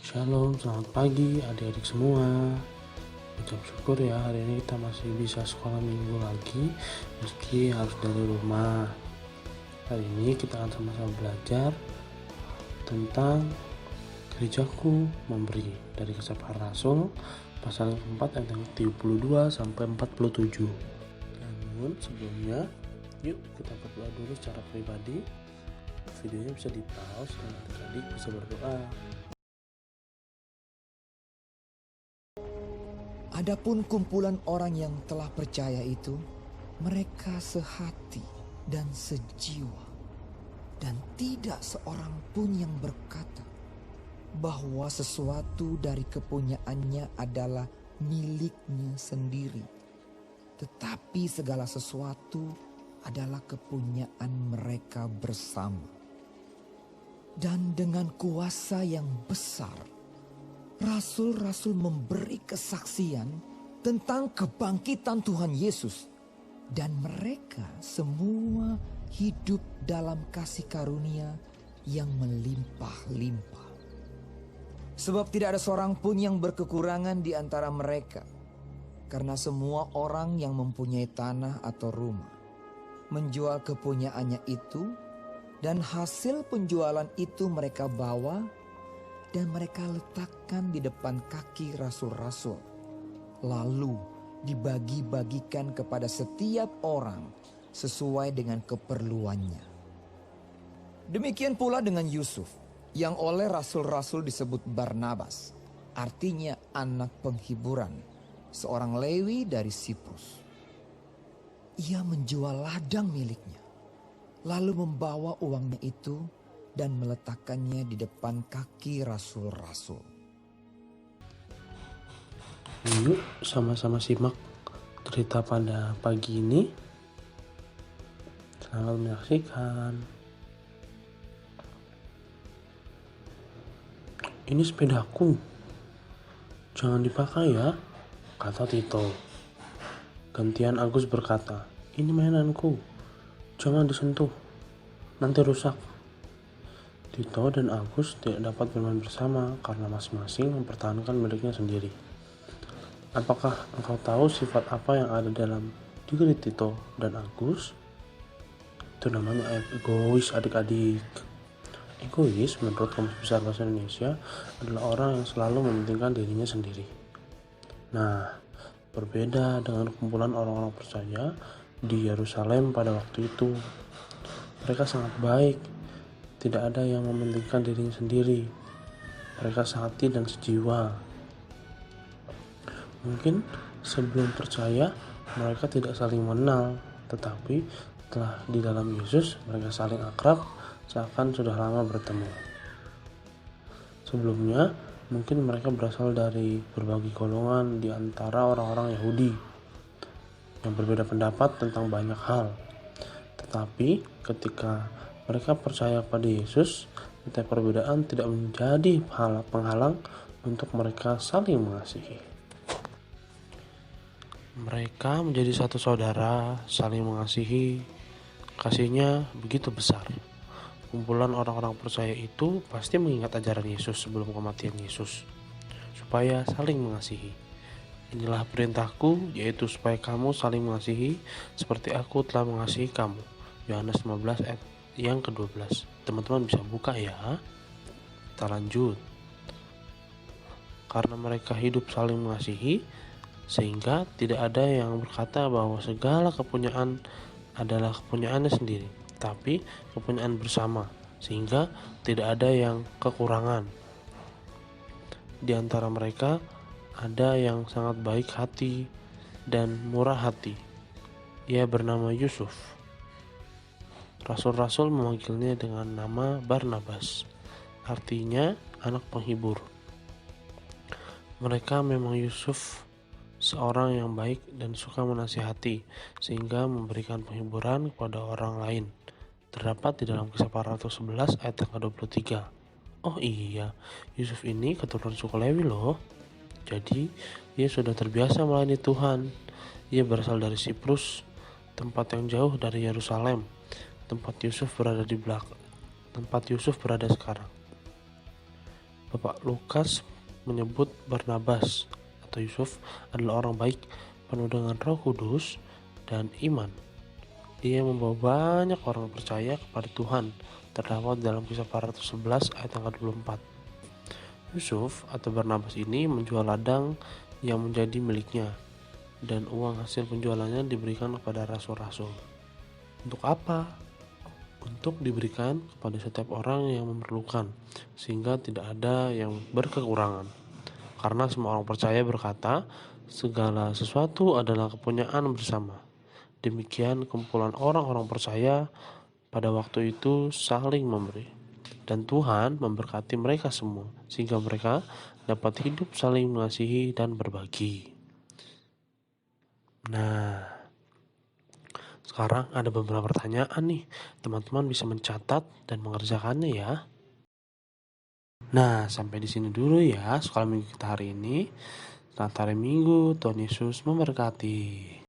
Shalom, selamat pagi adik-adik semua. Ucap syukur ya, hari ini kita masih bisa sekolah minggu lagi meski harus dari rumah. Hari ini kita akan sama-sama belajar tentang gerejaku memberi dari Kisah Para Rasul pasal 4 ayat 32 sampai 47. Namun sebelumnya, yuk kita berdoa dulu secara pribadi. Videonya bisa di-pause dan adik-adik bisa berdoa. Adapun kumpulan orang yang telah percaya itu, mereka sehati dan sejiwa, dan tidak seorang pun yang berkata bahwa sesuatu dari kepunyaannya adalah miliknya sendiri, tetapi segala sesuatu adalah kepunyaan mereka bersama. Dan dengan kuasa yang besar, rasul-rasul memberi kesaksian tentang kebangkitan Tuhan Yesus, dan mereka semua hidup dalam kasih karunia yang melimpah-limpah. Sebab tidak ada seorang pun yang berkekurangan di antara mereka, karena semua orang yang mempunyai tanah atau rumah menjual kepunyaannya itu, dan hasil penjualan itu mereka bawa dan mereka letakkan di depan kaki rasul-rasul, lalu dibagi-bagikan kepada setiap orang sesuai dengan keperluannya. Demikian pula dengan Yusuf, yang oleh rasul-rasul disebut Barnabas, artinya anak penghiburan, seorang Lewi dari Siprus. Ia menjual ladang miliknya, lalu membawa uangnya itu dan meletakkannya di depan kaki rasul-rasul. Yuk sama-sama simak cerita pada pagi ini. Selamat menyaksikan. Ini sepedaku, jangan dipakai ya, kata Tito. Gantian Agus berkata, ini mainanku, jangan disentuh, nanti rusak. Tito dan Agus tidak dapat bermain bersama karena masing-masing mempertahankan miliknya sendiri. Apakah engkau tahu sifat apa yang ada dalam diri Tito dan Agus? Itu namanya egois, adik-adik. Egois menurut Kamus Besar Bahasa Indonesia adalah orang yang selalu mementingkan dirinya sendiri. Nah, berbeda dengan kumpulan orang-orang percaya di Yerusalem pada waktu itu. Mereka sangat baik. Tidak ada yang mementingkan dirinya sendiri. Mereka sehati dan sejiwa. Mungkin sebelum percaya mereka tidak saling mengenal, tetapi setelah di dalam Yesus mereka saling akrab seakan sudah lama bertemu. Sebelumnya mungkin mereka berasal dari berbagai golongan di antara orang-orang Yahudi yang berbeda pendapat tentang banyak hal. Tetapi ketika mereka percaya pada Yesus, setiap perbedaan tidak menjadi penghalang untuk mereka saling mengasihi. Mereka menjadi satu saudara, saling mengasihi. Kasihnya begitu besar. Kumpulan orang-orang percaya itu pasti mengingat ajaran Yesus sebelum kematian Yesus, supaya saling mengasihi. Inilah perintahku, yaitu supaya kamu saling mengasihi seperti aku telah mengasihi kamu. Yohanes 15 ayat yang ke-12. Teman-teman bisa buka ya. Kita lanjut. Karena mereka hidup saling mengasihi, sehingga tidak ada yang berkata bahwa segala kepunyaan adalah kepunyaannya sendiri, tapi kepunyaan bersama, sehingga tidak ada yang kekurangan. Di antara mereka ada yang sangat baik hati dan murah hati. Ia bernama Yusuf. Rasul-rasul memanggilnya dengan nama Barnabas, artinya anak penghibur. Mereka memang Yusuf seorang yang baik dan suka menasihati, sehingga memberikan penghiburan kepada orang lain. Terdapat di dalam Kisah Para Rasul 11 ayat ke-23. Oh iya, Yusuf ini keturunan suku Lewi loh. Jadi, ia sudah terbiasa melayani Tuhan. Ia berasal dari Siprus, tempat yang jauh dari Yerusalem. Tempat Yusuf berada sekarang. Bapak Lukas menyebut Barnabas atau Yusuf adalah orang baik, penuh dengan Roh Kudus dan iman. Dia membawa banyak orang percaya kepada Tuhan, terdapat dalam Kisah para Rasul 11 ayat yang ke-24. Yusuf atau Barnabas ini menjual ladang yang menjadi miliknya, dan uang hasil penjualannya diberikan kepada rasul-rasul. Untuk apa? Untuk diberikan kepada setiap orang yang memerlukan, sehingga tidak ada yang berkekurangan. Karena semua orang percaya berkata, segala sesuatu adalah kepunyaan bersama. Demikian kumpulan orang-orang percaya pada waktu itu saling memberi. Dan Tuhan memberkati mereka semua, sehingga mereka dapat hidup saling mengasihi dan berbagi. Nah, sekarang ada beberapa pertanyaan nih. Teman-teman bisa mencatat dan mengerjakannya ya. Nah, sampai di sini dulu ya sekolah minggu kita hari ini. Selamat hari Minggu, Tuhan Yesus memberkati.